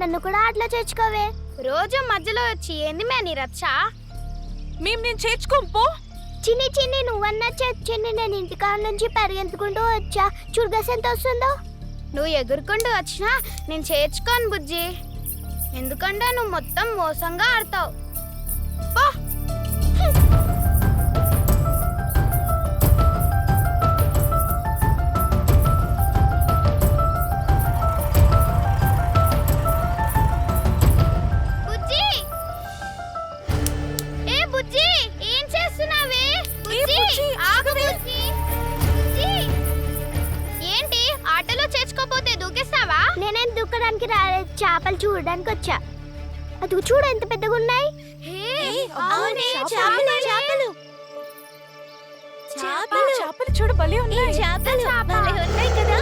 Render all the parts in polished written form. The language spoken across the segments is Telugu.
నన్ను కూడా అట్లా చేర్చుకోవే. రోజు మధ్యలో వచ్చి ఏంది మే నీ రచ్చ? నేను చేర్చుకోం పో. చిన్ని చిన్ని నువ్వన్నా చిన్ని, నేను ఇంటికాడ నుంచి పరిగెత్తుకుంటూ వచ్చా. చురుగస్ ఎంత వస్తుందో. నువ్వు ఎగురుకుంటూ వచ్చినా నేను చేర్చుకోను బుజ్జి. ఎందుకంటే నువ్వు మొత్తం మోసంగా ఆడతావు. పో. బుజ్జి, ఏ బుజ్జి, ఏం చేస్తున్నావే? బుజ్జి, ఆగు బుజ్జి. బుజ్జి, ఏంటి ఆటలో చేర్చుకోపోతే దూకేస్తావా? నేనేం దూకడానికి రాలేదు, చేపలు చూడడానికి వచ్చా. అది చూడు ఎంత పెద్దగా ఉన్నాయి. చేపలు చూడు భలే ఉన్నాయి. ఉన్నాయి కదా.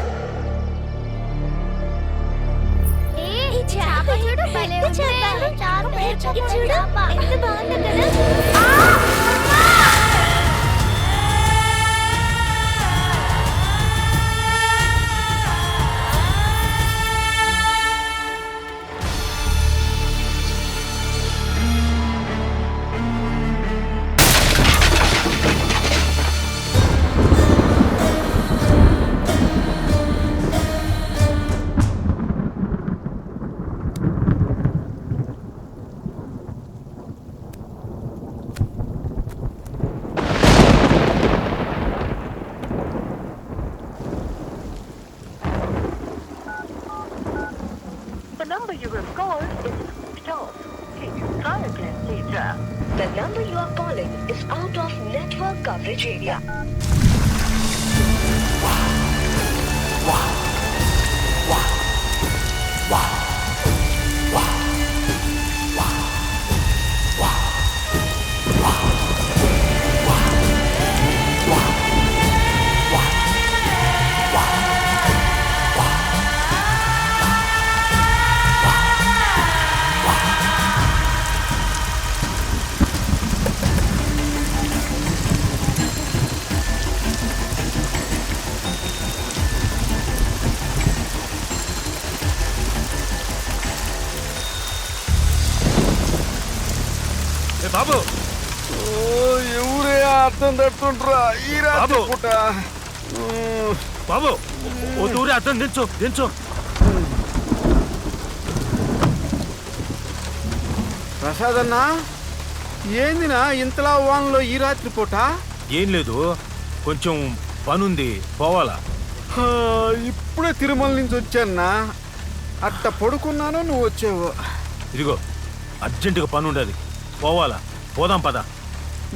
చేప చూడు భలే ఉంది. చూడు ఎంత బాగుంది కదా. The number you have called is switched off. Please try again later. The number you are calling is out of network coverage area. బాబు, ఎవరే అర్థం తట్టుకుంటారా ఈ రాత్రి పూట? బాబు ఓ దూరే అర్థం దించు దించు. ప్రసాద్ అన్నా, ఏందినా ఇంతలా వాన్లో ఈ రాత్రి పూట? ఏం లేదు, కొంచెం పనుంది, పోవాలా. ఇప్పుడే తిరుమల నుంచి వచ్చాన్నా, అట్ట పడుకున్నాను, నువ్వు వచ్చావు. ఇదిగో అర్జెంటుగా పని ఉండదు, పోవాలా. పోదాం పద.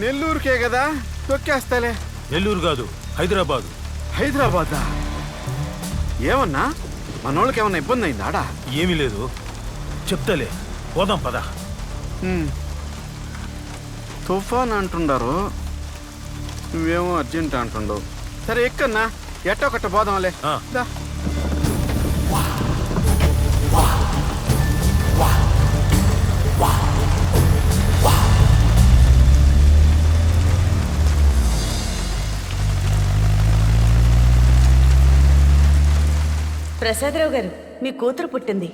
నెల్లూరుకే కదా, తొక్కేస్తాలే. నెల్లూరు కాదు, హైదరాబాదు. హైదరాబాదా? ఏమన్నా మనోళ్ళకి ఏమన్నా ఇబ్బంది అయిందా ఆడా? ఏమీ లేదు, చెప్తాలే, పోదాం పద. తుఫాన్ అంటుండారు, నువ్వేమో అర్జెంట్ అంటుండవు. సరే ఎక్కన్నా, ఎట్టో కట్ట పోదాంలే. దా. ప్రసాదరావు గారు, మీ కూతురు పుట్టింది.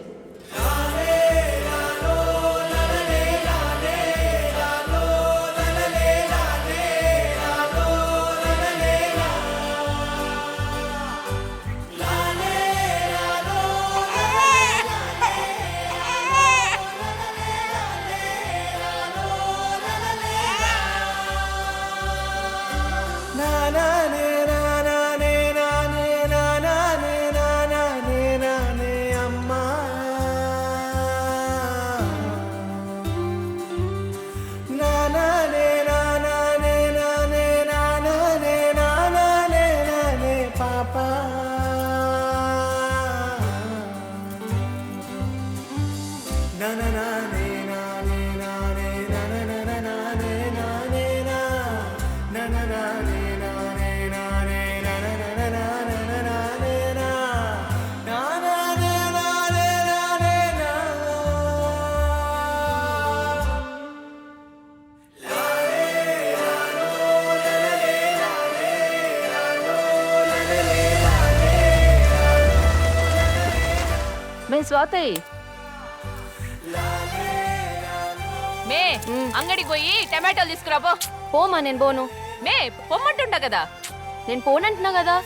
స్వాతి, మే అంగడికి పోయి టమాటాలు తీసుకురాబో. పోమా, నేను పోను. మే పొమ్మంటుంటా కదా. నేను పోనంటున్నా కదా.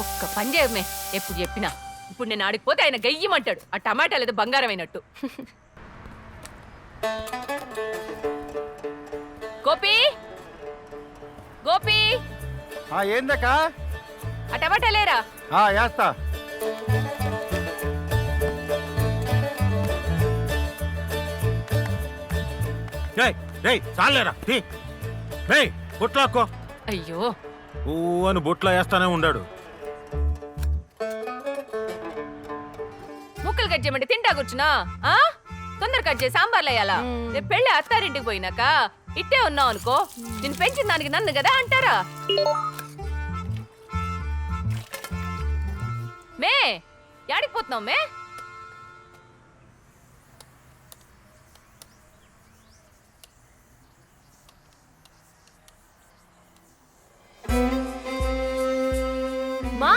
ఒక్క పని చేయమే, ఎప్పుడు చెప్పినా. ఇప్పుడు నేను ఆడిపోతే ఆయన గయ్యమంటాడు. ఆ టమాటాలు ఏదో బంగారం అయినట్టు. గోపి, గోపి, ఏందక్క? ఆ టమాటాలేరా. వేస్తా. చాలేరా బొట్లాక్కో. అయ్యో, ఊ అని బొట్లో వేస్తానే ఉండాడు. ముక్కలు కట్ చేయమంటే తింటా కూర్చున్నా. తొందర కట్ చేసి సాంబార్లు వేయాలా? రేపు పెళ్ళి అత్తారింటికి పోయినాక ఇట్టే ఉన్నావు అనుకో, నేను పెంచిన దానికి నన్ను కదా అంటారా? మే యాడికి పోతున్నావు మే? మా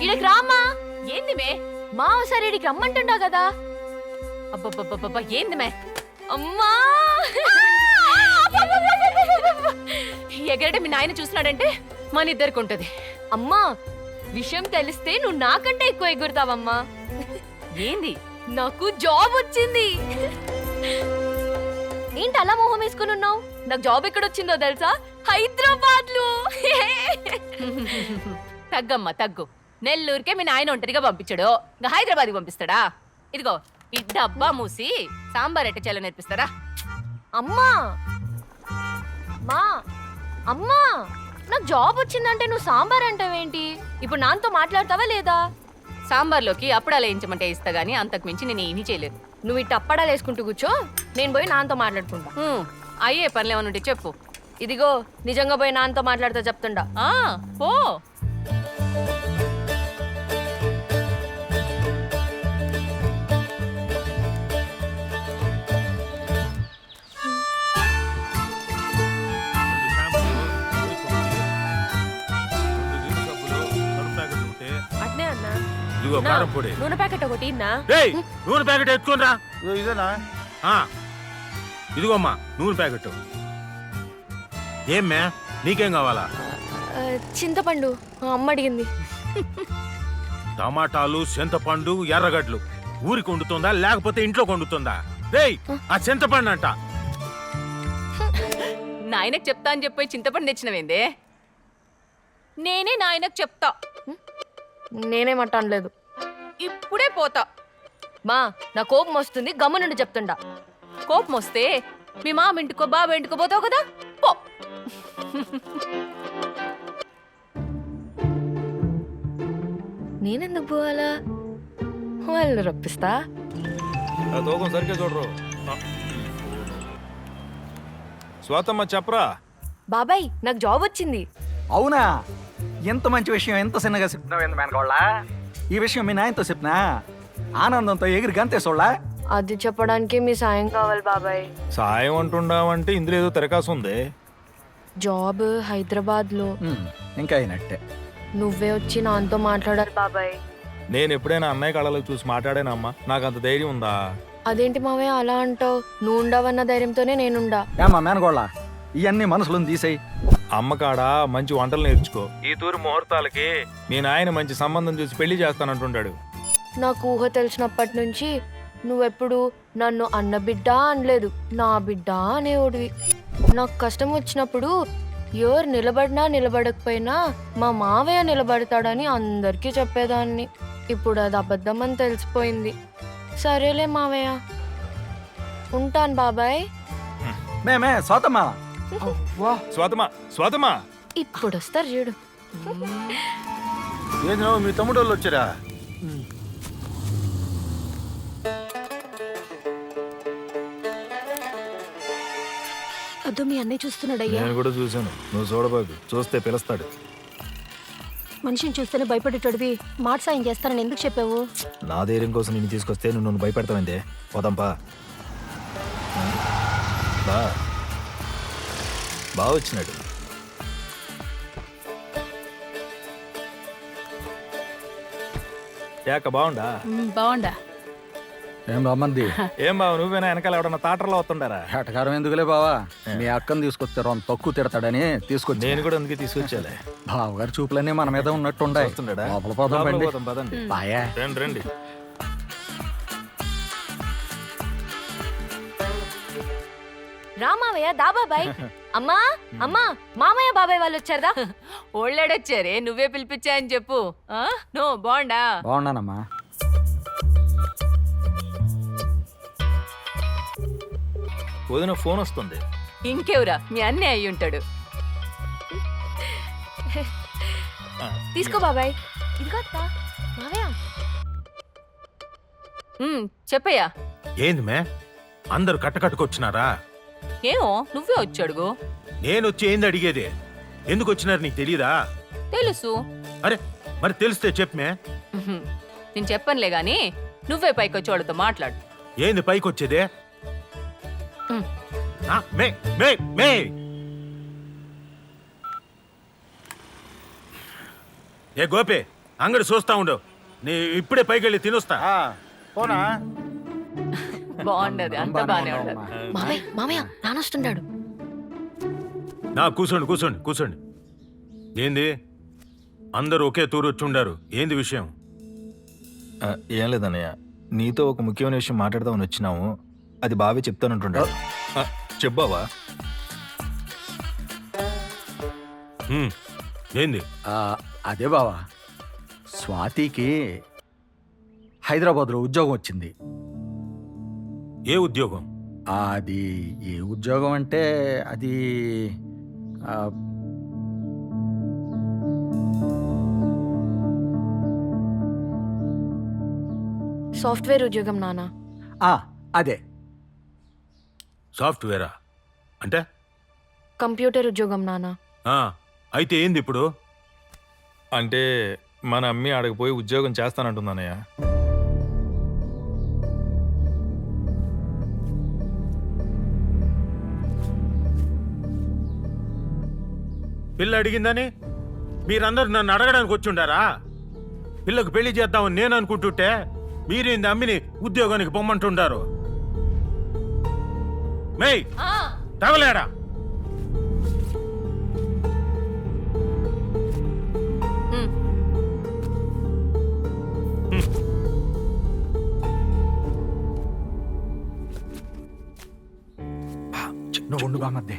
ఇడికి రామ్మా. ఏంది మే? మా ఒకసారి ఇడికి రమ్మంటుండా కదా. అబ్బబ్బబ్బబ్బా, ఏంది మే? అమ్మా ఎగరడే మీ నాయన చూస్తున్నాడంటే మన ఇద్దరికి ఉంటది. అమ్మా, విషయం తెలిస్తే నువ్వు నాకంటే ఎక్కువ ఎగురుతావమ్మా. ఏంది? నాకు జాబ్ వచ్చింది. ఏంటి అలా మొహం వేసుకుని ఉన్నావు? నాకు జాబ్ ఎక్కడొచ్చిందో తెలుసా? హైదరాబాద్ లో. తగ్గమ్మా తగ్గు. నెల్లూరుకే మీ నాయన ఒంటరిగా పంపించాడు, ఇంకా హైదరాబాద్కి పంపిస్తాడా? ఇదిగో ఈ డబ్బా మూసి సాంబార్ ఎట్ట చేయాలో నేర్పిస్తారా? అమ్మా, మా అమ్మా, నాకు జాబ్ వచ్చిందంటే నువ్వు సాంబార్ అంటావేంటి? ఇప్పుడు నాతో మాట్లాడతావా లేదా? సాంబార్లోకి అప్పుడాలు వేయించమంటే ఇస్తా గానీ అంతకు మించి నేను ఏమీ చేయలేదు. నువ్వు ఇట్ట అప్పడాలు వేసుకుంటూ కూర్చో, నేను పోయి నాన్నతో మాట్లాడుకుంటా. అయ్యే పనులు ఏమైనా ఉంటే చెప్పు. ఇదిగో నిజంగా పోయి నాన్నతో మాట్లాడుతూ చెప్తుండా. పో. అట్నే అన్నా. ఇదిగో కారం పొడి. నూనె ప్యాకెట్ ఒకటి ఇన్నా. నూనె ప్యాకెట్ ఎత్తుకోనరా. ఇదేనా? ఇదిగోమ్మా నూనె ప్యాకెట్. ఏమ్మే నీకేం కావాలా? చింతపండు అమ్మ అడిగింది. టమాటాలు, చింతపండు, ఎర్రగడ్డలు ఊరికి వండుతుందా లేకపోతే ఇంట్లో వండుతుందా? రేయ్, ఆ చింతపండు అంట. నాయనకు చెప్తా అని చెప్పి చింతపండు తెచ్చినవేందే? నేనే నాయనకు చెప్తా. నేనేమంట అనలేదు. ఇప్పుడే పోతా. మా నా కోపం వస్తుంది, గమ్ము నుండి చెప్తుండా. కోపం వస్తే మీ మామ ఇంటికో బాబా ఇంటికో పోతావు కదా, పో. నేనెందుకు పోవాలా? వాళ్ళు రప్పిస్తా. తూకం సరిగ్గా చూడరు. స్వాతమ్మ చెప్పరా. బాబాయ్ నాకు జాబ్ వచ్చింది. అవునా? ఎంత మంచి విషయం, ఎంత చిన్నగా చెప్తున్నావు ఏంది మేనకోళ్ళ? ఈ విషయం మీ నాయనతో చెప్పినా ఆనందంతో ఎగిరి గంతేసోళ్ళ. అది చెప్పడానికి మీ సాయం కావాలి బాబాయ్. సాయం అంటుండవంటే ఇందులో ఏదో తెరకాసు ఉంది. జాబ్ హైదరాబాద్ లో. ఇంకా అయినట్టే. నువ్వే వచ్చి నాతో మాట్లాడాలి బాబాయ్. నేను ఎప్పుడైనా అన్నయ్య కళలో చూసి మాట్లాడానమ్మా, నాకు అంత ధైర్యం ఉందా? అదేంటి మావయ్య అలా అంటావు? నువ్వు ఉండవన్న ధైర్యంతోనే నేనుండా. ఏమా మేనకోళ్ళ, ఇవన్నీ మనసులో తీసేయి. అమ్మకాడ మంచి వంటలు నేర్చుకో. ఈ తూరి ముహూర్తాలకి మీ నాయన మంచి సంబంధం చూసి పెళ్లి చేస్తానంటుంటాడు. నాకు ఊహ తెలిసినప్పటి నుంచి నువ్వెప్పుడు నన్ను అన్న బిడ్డ అనలేదు, నా బిడ్డ అనేవాడివి. నాకు కష్టం వచ్చినప్పుడు ఎవరు నిలబడినా నిలబడకపోయినా మా మావయ్య నిలబడతాడని అందరికీ చెప్పేదాన్ని. ఇప్పుడు అది అబద్ధం అని తెలిసిపోయింది. సరేలే మావయ్య, ఉంటాను బాబాయ్. మేమే స్వాతమ్మా. స్వాతమా, స్వాతమా, ఇప్పుడు వస్తారు చూడు. ఏంది మీ తమ్ముడు వాళ్ళు వచ్చారా? అదో మీ అన్నయ్య చూస్తున్నాడయ్యా. నేను కూడా చూశాను. నువ్వు చూడబాకు, చూస్తే పిలుస్తాడు. మనిషిని చూస్తేనే భయపడేటోడివి మాట సాయం చేస్తానని ఎందుకు చెప్పావు? నా ధైర్యం కోసం నిన్ను తీసుకొస్తే నువ్వు నన్ను భయపెడతావందే. పోదాంపా. బాగా వచ్చినాడు. ఏక బాగుండా? బాగుండా. ఏం బామ్మంది ఏం బావ నువ్వేనా వెనకాల ఎవడన్నా తాటర్లో వస్తుండారా? ఏటకారం ఎందుకులే బావా మీ అక్కని తీసుకొస్తే రొంత తక్కువ తిడతాడని తీసుకొచ్చి నేను కూడా అందుకే తీసుకొచ్చాలే. బావగారి చూపులన్నీ మన మీద ఉన్నట్టుండాయి. వస్తుండాడా? లోపల పోదాం లోపలికి బండి. పోదాం, పదండి. బాయా రండి రండి. రా మావయ్య దా బాబాయ్. అమ్మా అమ్మా మామయ్య బాబాయ్ వాళ్ళు వచ్చారా? ఓళ్ళాడొచ్చారే నువ్వే పిలిపించా అని చెప్పు. నో బాగుండా? బాగున్నానమ్మా. వదిన ఫోన్ వస్తుంది. ఇంకెవరా మీ అన్నే అయి ఉంటాడు. తీసుకో బాబాయ్. ఇదిగో అత్త. మావయ్య చెప్పయ్యా. ఏంది మే అందరు కట్టకట్టుకొచ్చినారా? ఏమో నువ్వే వచ్చాడుగో. నేను వచ్చి ఏంది అడిగేది? ఎందుకు వచ్చినారు నీకు తెలియదా? తెలుసు. అరే మరి తెలిస్తే చెప్పమే. నేను చెప్పనులే గాని నువ్వే పైకొచ్చి వాళ్ళతో మాట్లాడు. ఏంది పైకొచ్చేదే? ఉమ్. మే మే మే ఏ గోపి అంగడి చూస్తా ఉండు. నీ ఇప్పుడే పైకెళ్ళి తినొస్తా. పోనా బాగుండదు, అంత బానే ఉండదు. మావయ్య మావయ్య నానొస్తున్నాడు. కూర్చోండి కూర్చోండి కూర్చోండి. ఏంది అందరూ ఒకే తూరు వచ్చి ఉండారు? ఏంది విషయం? ఏం లేదన్నయ్య, నీతో ఒక ముఖ్యమైన విషయం మాట్లాడదామని వచ్చినాము. అది బావే చెప్తానంటుండాడు. చెప్పావా? ఏంది? అదే బావా, స్వాతికి హైదరాబాద్లో ఉద్యోగం వచ్చింది. ఏ ఉద్యోగం? అది ఏ ఉద్యోగం అంటే అది సాఫ్ట్వేర్ ఉద్యోగం నాన్న. అదే సాఫ్ట్వేరా అంటే? కంప్యూటర్ ఉద్యోగం నాన్న. అయితే ఏంది ఇప్పుడు? అంటే మన అమ్మి ఆడకపోయి ఉద్యోగం చేస్తానంటుందన్నయ్య. పిల్ల అడిగిందని మీరందరూ నన్ను అడగడానికి వచ్చుండారా? పిల్లకు పెళ్లి చేద్దామని నేను అనుకుంటుంటే మీరేంది అమ్మిని ఉద్యోగానికి పొమ్మంటుండారు? మేయ్ తగలేడా? నువ్వు ఉండు బామద్దే.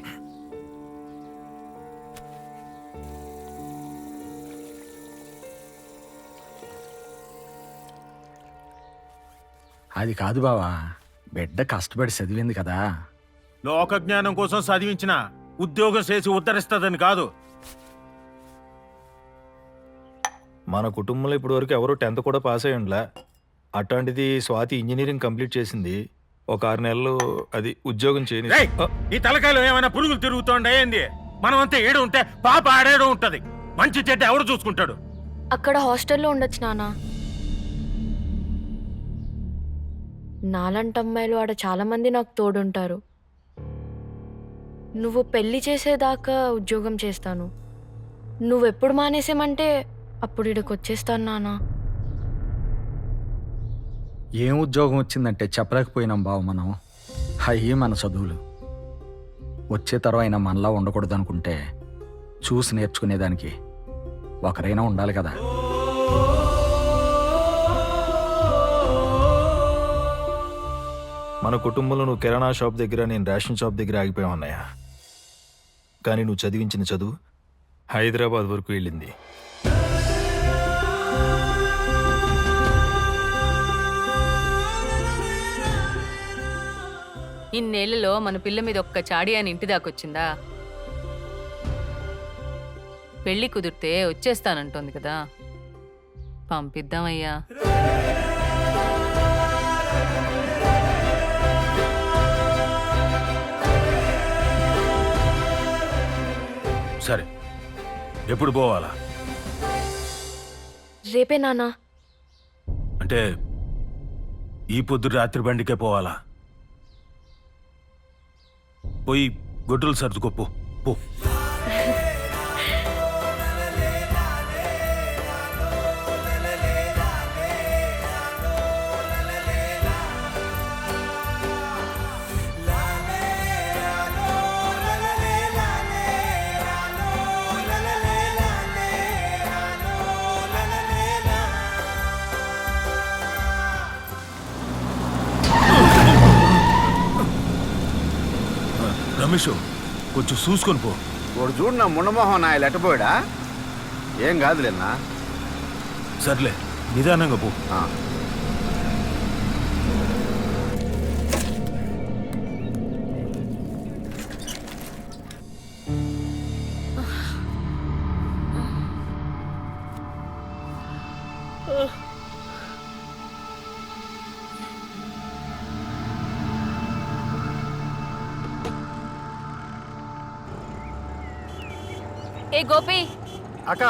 అది కాదు బావా, బిడ్డ కష్టపడి చదివింది కదా. లోక జ్ఞానం కోసం చదివించిన ఉద్యోగం చేసి ఉద్ధరిస్తుందని కాదు. మన కుటుంబంలో ఇప్పటి వరకు ఎవరు 10th కూడా పాస్ అయ్యి ఉండలే. అట్లాంటిది స్వాతి ఇంజనీరింగ్ కంప్లీట్ చేసింది. ఒక 6 నెలలు అది ఉద్యోగం చేయని. రేయ్, ఈ తలకాయలో ఏమైనా పురుగులు తిరుగుతోండే ఏంది? మనం అంతా ఏడు ఉంటే పాప ఆడేడు ఉంటది. మంచి చెడ్డ ఎవరు చూసుకుంటాడు? అక్కడ హాస్టల్లో ఉండొచ్చు నాన్న. నాలంటి అమ్మాయిలు ఆడ చాలా మంది నాకు తోడుంటారు. నువ్వు పెళ్లి చేసేదాకా ఉద్యోగం చేస్తాను. నువ్వెప్పుడు మానేసేమంటే అప్పుడు ఇక్కడికి వచ్చేస్తాను నాన్న. ఏం ఉద్యోగం వచ్చిందంటే చెప్పలేకపోయినాం బావ. మనం అయ్యి మన చదువులు వచ్చే తరం మనలా ఉండకూడదు అనుకుంటే చూసి నేర్చుకునేదానికి ఒకరైనా ఉండాలి కదా. మన కుటుంబంలో నువ్వు కిరాణా షాప్ దగ్గర, నేను రేషన్ షాప్ దగ్గర ఆగిపోయావు అన్నయ్య. కానీ నువ్వు చదివించిన చదువు హైదరాబాద్ వరకు వెళ్ళింది. ఇన్నేళ్లలో మన పిల్ల మీద ఒక్క చాడి అని ఇంటి దాకొచ్చిందా? పెళ్లి కుదిరితే వచ్చేస్తానంటోంది కదా, పంపిద్దామయ్యా. సరే, ఎప్పుడు పోవాలా? రేపే నాన్న. అంటే ఈ పొద్దు రాత్రి బండికే పోవాలా? పోయి గొడ్డలు సర్దుకోపో పో. రమేష్ కొంచెం చూసుకొని పో. వాడు చూడు నా ముండమోహన్ నా లెట్టపోయాడా? ఏం కాదులేనా. సర్లే నిదానంగా పో. ఏ గోపి, అక్క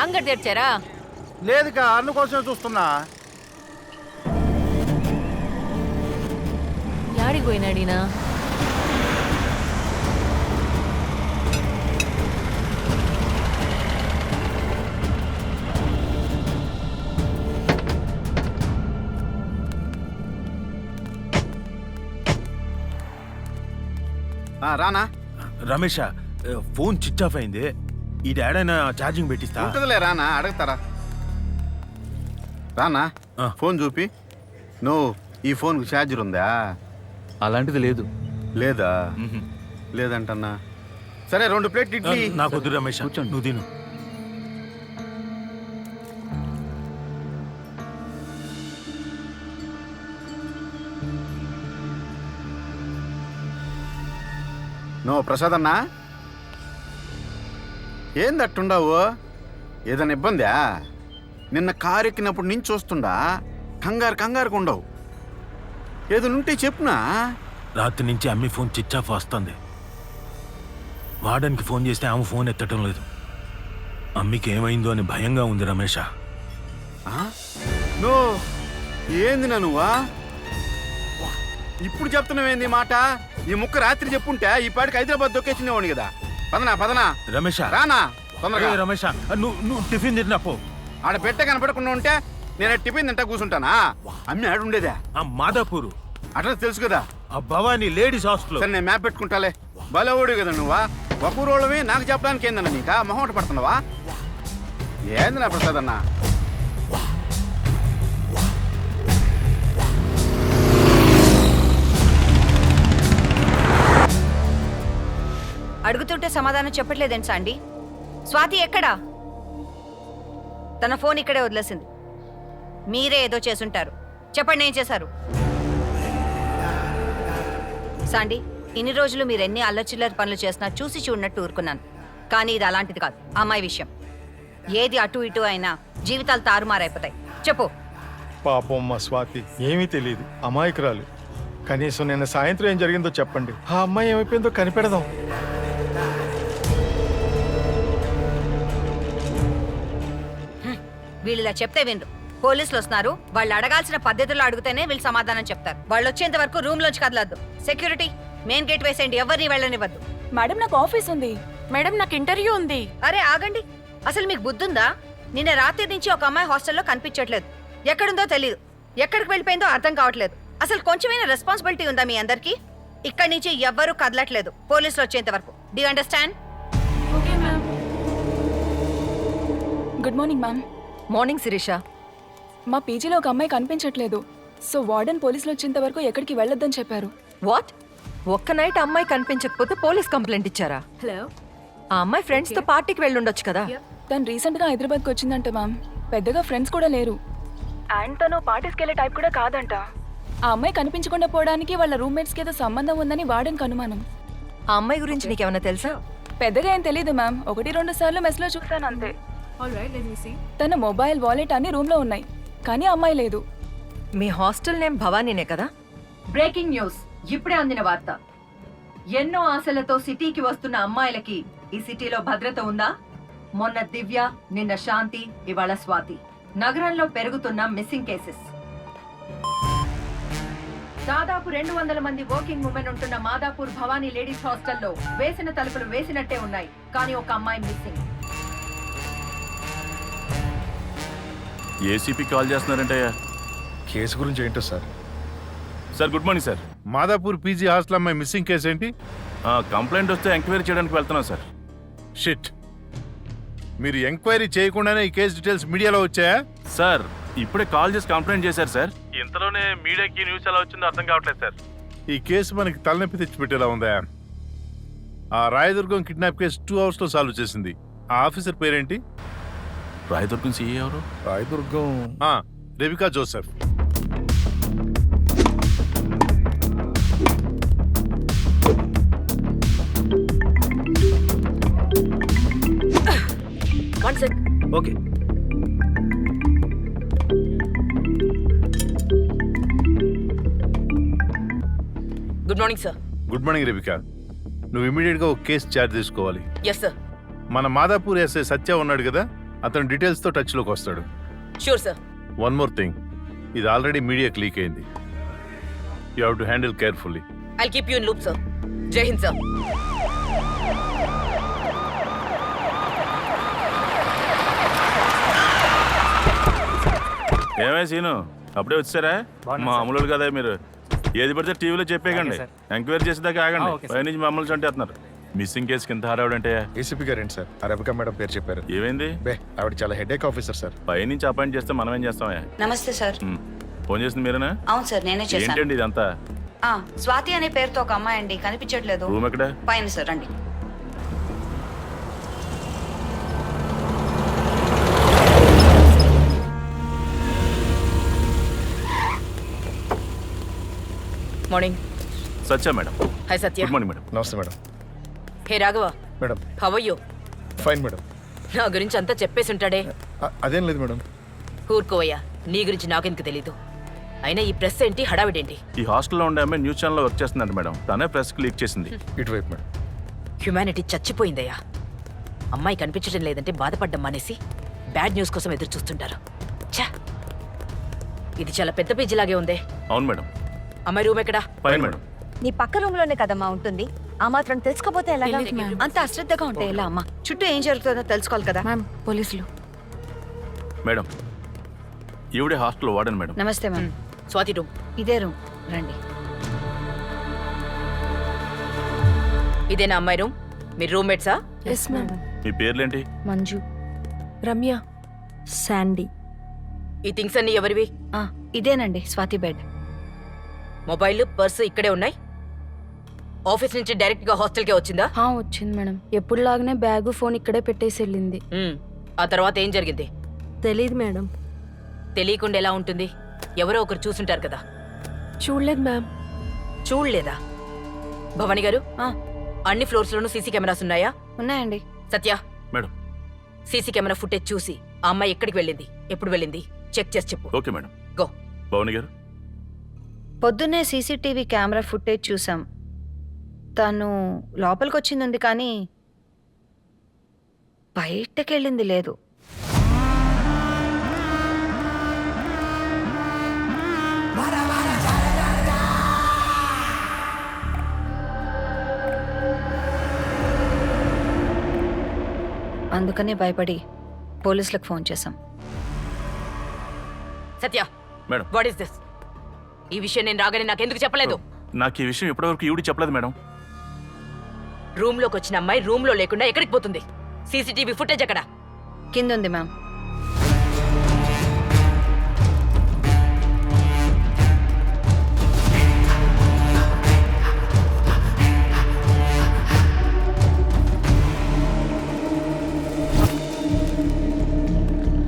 అంగడి తెరిచారా? లేదుకా, అన్న కోసమే చూస్తున్నా. యాడికి పోయినాడినా? రానా? రమేష్ ఫోన్ స్విచ్ ఆఫ్ అయింది. ఈ డాడైనా ఛార్జింగ్ పెట్టిస్తా. ఉంటుందిలే రానా, అడుగుతారా? రానా, ఫోన్ చూపి. నువ్వు ఈ ఫోన్కి ఛార్జర్ ఉందా? అలాంటిది లేదు. లేదా? లేదంటన్నా. సరే 2 ప్లేట్ ఇడ్లీ. నాకు వద్దు రమేష్, నువ్వు తిను. నువ్వు ప్రసాద్ అన్నా, ఏందట్టుండవు? ఏదైనా ఇబ్బందా? నిన్న కారు ఎక్కినప్పుడు నుంచి చూస్తుండా కంగారుగా ఉండవు. ఏదైనా చెప్పునా? రాత్రి నుంచి అమ్మి ఫోన్ స్విచ్ ఆఫ్ వస్తుంది. వాడానికి ఫోన్ చేస్తే ఆమె ఫోన్ ఎత్తటం లేదు. అమ్మికి ఏమైందో అని భయంగా ఉంది రమేష్. నువ్వు ఏందినా నువ్వా ఇప్పుడు చెప్తున్నావేంది మాట? ఈ ముక్క రాత్రి చెప్పుంటే ఈ పాటికి హైదరాబాద్ దొక్కేసినవాడిని కదా. పదనా రమేష్ రానా తొందరగా. రమేష్ నువ్వు టిఫిన్ తిన్నా పో. ఆడ పెట్టె కనపడకుండా ఉంటే నేను టిఫిన్ తింటా కూర్చుంటానా? అమ్మి ఆడుండేదా? ఆ మాదాపూర్ అట్లా తెలుసు కదా. ఆ భవానీ లేడీస్ హాస్టల్. సరే నేను మ్యాప్ పెట్టుకుంటాలే. బలవుడు కదా నువ్వా? ఒక ఊరోళ్ళవి నాకు చెప్పడానికి ఏందన్నా నీకా మొహమాట పడుతున్నావా? ఏంది నా ప్రసాద్ అన్న? అడుగుతుంటే సమాధానం చెప్పట్లేదేంటి సాండి? స్వాతి ఎక్కడా? తన ఫోన్ ఇక్కడే వదిలేసింది. మీరే ఏదో చేసుంటారు. చెప్పండి ఏం చేశారు? సాండి, ఇన్ని రోజులు మీరు ఎన్ని అల్లచిల్లర పనులు చేసినా చూసి చూడనట్టు ఊరుకున్నాను. కానీ ఇది అలాంటిది కాదు. అమ్మాయి విషయం ఏది అటు ఇటు అయినా జీవితాలు తారుమారైపోతాయి. చెప్పు. పాపం మా స్వాతి ఏమీ తెలియదు, అమాయకురాలు. కనీసం నిన్న సాయంత్రం ఏం జరిగిందో చెప్పండి. ఆ అమ్మాయి ఏమైపోయిందో కనిపెడదాం. వీళ్ళు ఇలా చెప్తే వినరు. పోలీసులు వస్తున్నారు. వాళ్ళు అడగాల్సిన పద్ధతుల్లో అడిగితేనే వీళ్ళు సమాధానం చెప్తారు. వాళ్ళు వచ్చేంత వరకు రూమ్ లోంచి కదలద్దు. సెక్యూరిటీ మెయిన్ గేట్ వేసేయండి. ఎవరిని వెళ్ళనివ్వద్దు. మేడం నాకు ఆఫీస్ ఉంది. మేడం నాకు ఇంటర్వ్యూ ఉంది. అరే ఆగండి, అసలు మీకు బుద్ధుందా? నిన్న రాత్రి నుంచి ఒక అమ్మాయి హాస్టల్లో కనిపించట్లేదు. ఎక్కడుందో తెలియదు, ఎక్కడికి వెళ్ళిపోయిందో అర్థం కావట్లేదు. అసలు కొంచెమైనా రెస్పాన్సిబిలిటీ ఉందా మీ అందరికీ? ఇక్కడి నుంచి ఎవ్వరూ కదలట్లేదు పోలీసులు వచ్చేంత వరకు. డి understand? Okay ma'am. Good morning ma'am. Morning Shirisha. మా పీజీలో ఒక అమ్మాయి కనిపించట్లేదు. సో వార్డెన్ పోలీసులు వచ్చేంత వరకు ఎక్కడికి వెళ్ళొద్దని చెప్పారు. వాట్? ఒక్క నైట్ అమ్మాయి కనిపించకపోతే పోలీస్ కంప్లైంట్ ఇచ్చారా? హలో, ఆ అమ్మాయి ఫ్రెండ్స్ తో పార్టీకి వెళ్ళుండొచ్చు కదా. తను రీసెంట్ గా హైదరాబాద్కి వచ్చిందంట మ్యామ్. పెద్దగా ఫ్రెండ్స్ కూడా లేరు. అండ్ తను పార్టీస్కి వెళ్ళే టైప్ కూడా కాదంట. ఆ అమ్మాయి కనిపించకుండా పోవడానికి వాళ్ళ రూమ్మేట్స్ కి ఏదో సంబంధం ఉందని వార్డెన్కి అనుమానం. ఆ అమ్మాయి గురించి నీకేమైనా తెలుసా? పెద్దగా ఏం తెలీదు మ్యామ్. 1-2 సార్లు మెస్ లో చూసాను అంతే. తన మొబైల్, వాలెట్ అన్ని రూమ్ లో ఉన్నాయి, కానీ అమ్మాయి లేదు. మీ హాస్టల్ నేమ్ భవానీనే కదా? బ్రేకింగ్ న్యూస్, ఇప్పుడే అందిన వార్త. ఎన్నో ఆశలతో సిటీకి వస్తున్న అమ్మాయిలకి ఈ సిటీలో భద్రత ఉందా? మొన్న దివ్య, నిన్న శాంతి, ఇవాళ స్వాతి. నగరంలో పెరుగుతున్న మిస్సింగ్ కేసెస్. దాదాపు 200 మంది వర్కింగ్ ఉమెన్ ఉంటున్న మాదాపూర్ భవానీ లేడీస్ హాస్టల్లో వేసిన తలుపులు వేసినట్టే ఉన్నాయి, కానీ ఒక అమ్మాయి మిస్సింగ్. ఏసీపీ కాల్ చేస్తున్నారంటయ్యా. కేసు గురించి ఏంటో sir? Sir good morning sir. Madhapur PG hostel అమ్మాయి మిస్సింగ్ కేసు ఏంటి? కంప్లైంట్ వస్తే ఎంక్వైరీ చేయడానికి వెళ్తున్నాం సార్. షిట్, మీరు ఎంక్వైరీ చేయకుండానే ఈ కేసు డీటెయిల్స్ మీడియాలో వచ్చాయా? సార్ ఇప్పుడే కాల్ చేసి కంప్లైంట్ చేశారు సార్. ఇంతలోనే మీడియాకి న్యూస్ ఎలా వచ్చిందో అర్థం కావట్లేదు సార్. ఈ కేసు మనకి తలనొప్పి తెచ్చిపెట్టేలా ఉందా? ఆ రాయదుర్గం కిడ్నాప్ కేసు 2 hours లో సాల్వ్ చేసింది. ఆ ఆఫీసర్ పేరేంటి? రాయదుర్గం సీఏ ఎవరు? Rayadurgam Rebecca Joseph. One sec. Okay. Good morning sir. Good morning Rebecca. నువ్వు ఇమీడియట్ గా ఒక కేసు చార్జ్ తీసుకోవాలి. Yes sir. మన మాదాపూర్ ఎస్ఐ సత్య ఉన్నాడు కదా, అతను డీటెయిల్స్ తో టచ్ లోకి వస్తాడు. Sure sir. One more thing, ఇది ఆల్రెడీ మీడియాకి లీక్ అయింది. You have to handle carefully. I'll keep you in loop sir. జై హింద్ సార్. ఏమే సీను, అప్పుడే వచ్చారా? మా అమలు కదా మీరు. ఏది పడితే టీవీలో చెప్పేయండి. ఎంక్వైరీ చేసేదాకా ఆగండి. పైనుంచి మమ్మల్ని చంటేస్తున్నారు. మిస్సింగ్ కేసు కింద హారావడంటే ఏసీపీ గారేంటి సార్? ఆ రెబికా మేడం పేరు చెప్పారు. ఏమైంది? ఆవిడ చాలా హెడేక్ ఆఫీసర్ సార్. పైనుంచి అపాయింట్ చేస్తే మనం ఏం చేస్తామే? నమస్తే సార్. ఫోన్ చేసింది మీరేనా? అవును సార్, నేనే ఏంటండి ఇదంతా? స్వాతి అనే పేరుతో ఒక అమ్మాయి అండి, కనిపించట్లేదు. రూమ్ ఎక్కడ? పైన సార్, రండి. Morning. Satya madam. Hi Satya. Good morning madam. నమస్తే madam. Hey Raghava. Madam. How are you? Fine madam. నా గురించి అంతా చెప్పేసి ఉంటాడే. అదేం లేదు మేడం. ఊరుకోవయ్యా, నీ గురించి నాకెందుకు తెలీదు. అయినా ఈ ప్రెస్ ఏంటి, హడావిడేంటి? ఈ హాస్టల్లో ఉండే అమ్మాయి న్యూస్ ఛానల్లో వర్క్ చేస్తుందంట మేడం. తనే ప్రెస్కి లీక్ చేసింది. ఇటువైపు మేడం. హ్యుమానిటీ చచ్చిపోయిందయ్యా. అమ్మాయి కనిపించడం లేదంటే బాధపడ్డం మానేసి బ్యాడ్ న్యూస్ కోసం ఎదురు చూస్తుంటారు. ఛా, ఇది చాలా పెద్ద పేజీలాగే ఉందే. అవును మేడం. అమ్మాయి రూమ్ ఎక్కడా? Fine madam. నీ పక్క రూమ్ లోనే కదమ్మా ఉంటుంది. ఆ మాత్రం తెలుసుకోపోతే ఎలా? అంత అశ్రద్ధగా ఉంటే ఎలా అమ్మా? చుట్టూ ఏం జరుగుతుందో తెలుసుకోవాలి కదా. పోలీసులు. మేడం, ఈవిడే హాస్టల్ వార్డెన్ మేడం. నమస్తే మ్యామ్. స్వాతి రూమ్ ఇదే రూమ్, రండి. ఇదేనా అమ్మాయి రూమ్? మీరు రూమ్మేట్సా? Yes ma'am. మీ పేర్లేంటి? మంజు, రమ్య, శాండీ. ఈ థింగ్స్ అన్ని ఎవరివి? ఇదేనండి స్వాతి బెడ్. మొబైల్, పర్సు ఇక్కడే ఉన్నాయి. ఆఫీస్ నుంచి డైరెక్ట్ గా హాస్టల్కే వచ్చిందా? వచ్చింది మేడం. ఎప్పుడులాగానే బ్యాగు, ఫోన్ ఇక్కడే పెట్టేసి వెళ్ళింది. ఆ తర్వాత ఏం జరిగింది? తెలీదు మేడం. తెలియకుండా ఎలా ఉంటుంది? ఎవరో ఒకరు చూసుంటారు కదా. చూడలేదు మ్యామ్. చూడలేదా? భవానీ గారు, అన్ని ఫ్లోర్స్ లోనూ సీసీ కెమెరాస్ ఉన్నాయా? ఉన్నాయండి. సత్య మేడం. సీసీ కెమెరా ఫుటేజ్ చూసి ఆ అమ్మాయి ఎక్కడికి వెళ్ళింది, ఎప్పుడు వెళ్ళింది చెక్ చేసి చెప్పు. Okay madam. గో. భవానీ గారు, పొద్దున్నే సీసీటీవీ కెమెరా ఫుటేజ్ చూసాం. తను లోపలికి వచ్చింది కానీ బయటకెళ్ళింది లేదు. అందుకనే భయపడి పోలీసులకు ఫోన్ చేశాం. సత్య, మేడం. What is this? ఈ విషయం నేను రాగానే నాకెందుకు చెప్పలేదు? నాకు ఈ విషయం ఇప్పటివరకు ఈవిడి చెప్పలేదు మేడం. రూమ్ లోకి వచ్చిన అమ్మాయి రూమ్ లో లేకుండా ఎక్కడికి పోతుంది? సీసీటీవీ ఫుటేజ్ ఎక్కడ? కింద ఉంది మ్యామ్.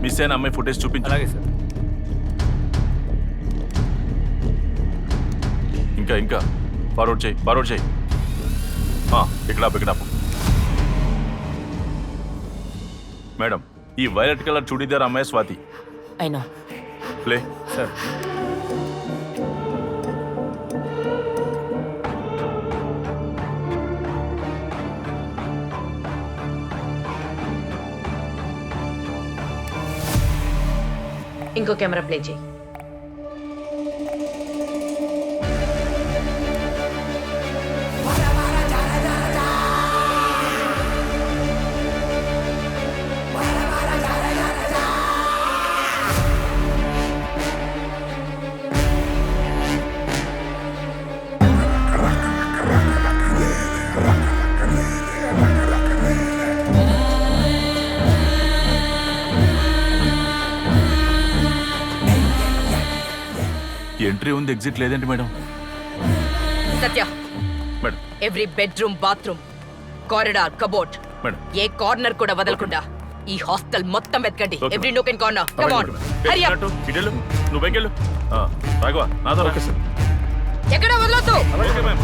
మిస్ అయిన అమ్మాయి ఫుటేజ్ చూపించు. అలాగే సార్. ఇంకా ఫార్వర్డ్ చేయి. ఇక్కడ మేడం, ఈ వైలెట్ కలర్ చూడీదార్ అమ్మాయి స్వాతి. అయినా ప్లే సార్. ఇంకో కెమెరా ప్లే చేయి. ఎంట్రీ ఉంది, ఎగ్జిట్ లేదండి మేడం. సత్య, madam. Every bedroom, bathroom corridor cupboard madam ఏ కార్నర్ కూడా వదలకుండా ఈ హాస్టల్ మొత్తం వెతకండి Okay. Every nook and corner come on Hari up ఇటెళ్ళు నువ్వు పైకి వెళ్ళు రాఘవా నాతో ఓకే సార్ ఎక్కడ వదలొద్దు ఓకే మ్యామ్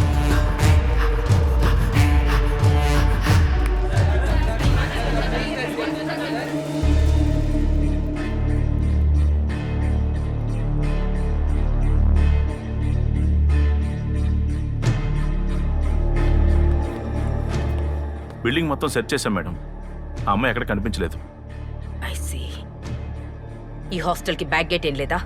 బిల్డింగ్ మొత్తం సెర్చ్ చేశాం మేడం ఆ అమ్మాయి ఎక్కడ కనిపించలేదు ఐ సీ ఈ హాస్టల్ కి బ్యాక్ గేట్ ఏం లేదా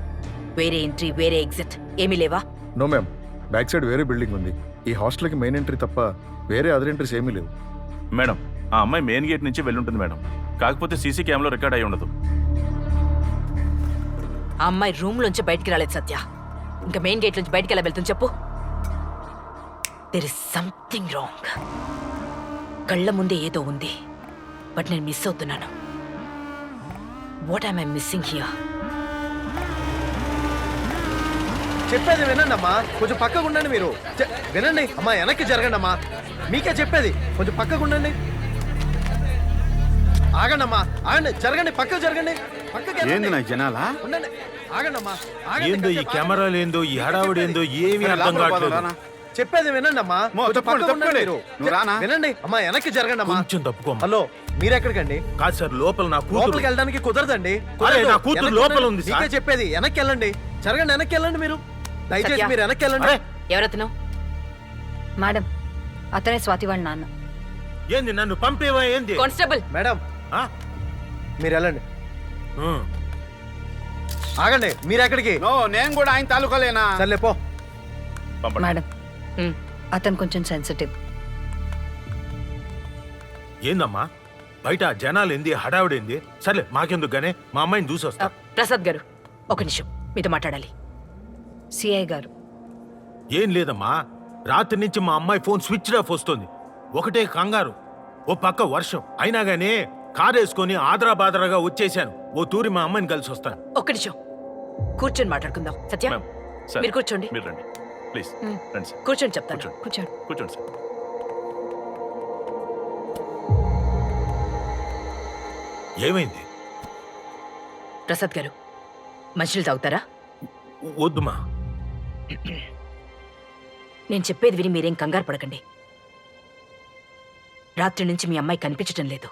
వేరే ఎంట్రీ వేరే ఎగ్జిట్ ఏమీ లేవా నో మ్యామ్ బ్యాక్ సైడ్ వేరే బిల్డింగ్ ఉంది ఈ హాస్టల్కి మెయిన్ ఎంట్రీ తప్ప వేరే అదర్ ఎంట్రీస్ ఏమీ లేవు మేడం ఆ అమ్మాయి మెయిన్ గేట్ నుంచి వెళ్ళుంటుంది మేడం కాకపోతే సీసీ కెమెరాలో రికార్డ్ అయి ఉండదు ఆ అమ్మాయి రూమ్ లోంచి బయటికి రాలేదు సత్య ఇంకా మెయిన్ గేట్ నుంచి బయటికి ఎలా వెళ్తుంది చెప్పు దెర్ ఇస్ సంథింగ్ రాంగ్ కళ్ళ ముందే ఏదో ఉంది బట్ నేను మిస్ అవుతున్నాను వాట్ ఐ మిస్సింగ్ హియర్ చెప్పేది వినండి అమ్మా కొంచెం పక్కకు ఉండండి మీరు వినండి అమ్మా వెనక్కి జరగండి అమ్మా మీకే చెప్పేది కొంచెం పక్కకు ఉండండి ఆగండి అమ్మా ఆగండి జరగండి పక్కకు జరగండి పక్కకి ఏంది నా జనాలా ఉండండి ఆగండి అమ్మా ఏందో ఈ కెమెరాలు ఏందో ఈ హడావుడి ఏందో ఏమీ అర్థం కావట్లేదు. చెప్పేది వినండి అమ్మా కొంచెం పక్కకు ఉండండి మీరు వినండి అమ్మా వెనక్కి జరగండి అమ్మా కొంచెం తప్పుకో హలో మీరెక్కడికండి కాదు సార్ లోపల నా కూతురు లోపలికి వెళ్ళడానికి కుదరదండి అరే, నా కూతురు వెనక్కి లోపల ఉండండి. ఉంది మీకే సార్. చెప్పేది వెనక్కి వెళ్ళండి జరగండి వెనక్కి వెళ్ళండి మీరు దయచేసి సత్య. మీరు వెనక్కి వెళ్ళండి అరే, ఎవరతను మేడం అతనే స్వాతి వాళ్ళ నాన్న. ఏంది నన్ను పంపేవా ఏంది కానిస్టేబుల్ మేడం ఆ? మీరు వెళ్ళండి ఉం. ఆగండి మీరు ఎక్కడికి నో నేను కూడా ఆయన తాలూకాలేనా సర్లే పో పంపండి మేడం అతను కొంచెం సెన్సిటివ్. ఏందమ్మా బయట జనాలు ఏంది హడావుడేంది సర్లే మాకెందుకు గానే మా అమ్మాయిని చూసొస్తా ప్రసాద్ గారు ఒక నిమిషం మీతో మాట్లాడాలి సిఐ గారు ఏం లేదమ్మా రాత్రి నుంచి మా అమ్మాయి ఫోన్ స్విచ్ ఆఫ్ వస్తుంది ఒకటే కంగారు ఓ పక్క వర్షం అయినా గానీ కారు వేసుకొని ఆదరాబాదరాగా వచ్చేసాను ఓ తూరి మా అమ్మాయిని కలిసి వస్తాను ఒక్క నిమిషం కూర్చొని మాట్లాడుకుందాం సత్య మ్యామ్ సార్ మీరు కూర్చోండి మీరు రండి ప్లీజ్ రండి సార్ కూర్చొని చెప్తాను కూర్చోండి. కూర్చోండి కూర్చోండి సార్ ఏమైంది ప్రసాద్ గారు మంచినీళ్ళు తాగుతారా వద్దుమా నేను చెప్పేది విని మీరేం కంగారు పడకండి రాత్రి నుంచి మీ అమ్మాయి కనిపించటం లేదు